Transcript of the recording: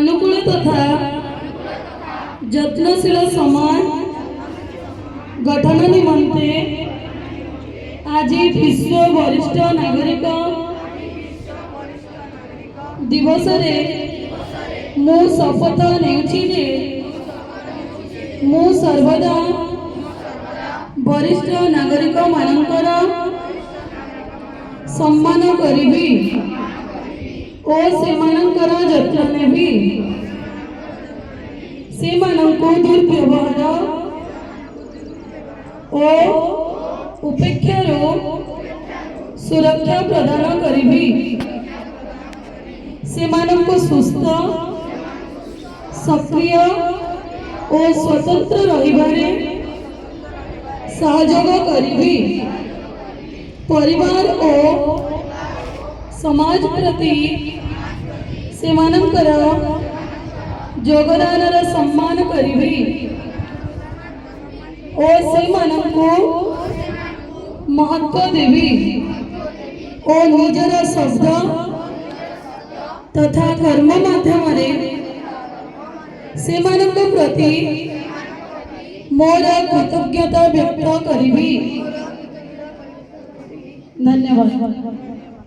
अनुकूल तथा यत्नशील समाज गठन निमंते आज विश्व वरिष्ठ नागरिक दिवस रे मु शपथ नेउछि जे मु सर्वदा वरिष्ठ नागरिक मानकर सम्मान करिबी ओ सेमानकर यत्न नेबी सेमानंको दुर्व्यवहार ओ उपेक्षार सुरक्षा प्रदान करिबी सेमानंको सुस्थ सक्रिय और स्वतंत्र रहिबारे सहयोग करिबी परिवार और समाज प्रति सेमानंकर योगदानर सम्मान करिबी और सेमानंको महत्व देवी और निजर शब्द तथा कर्म माध्यम सेमानंक प्रति मोर कृतज्ञता व्यक्त करिबी। धन्यवाद।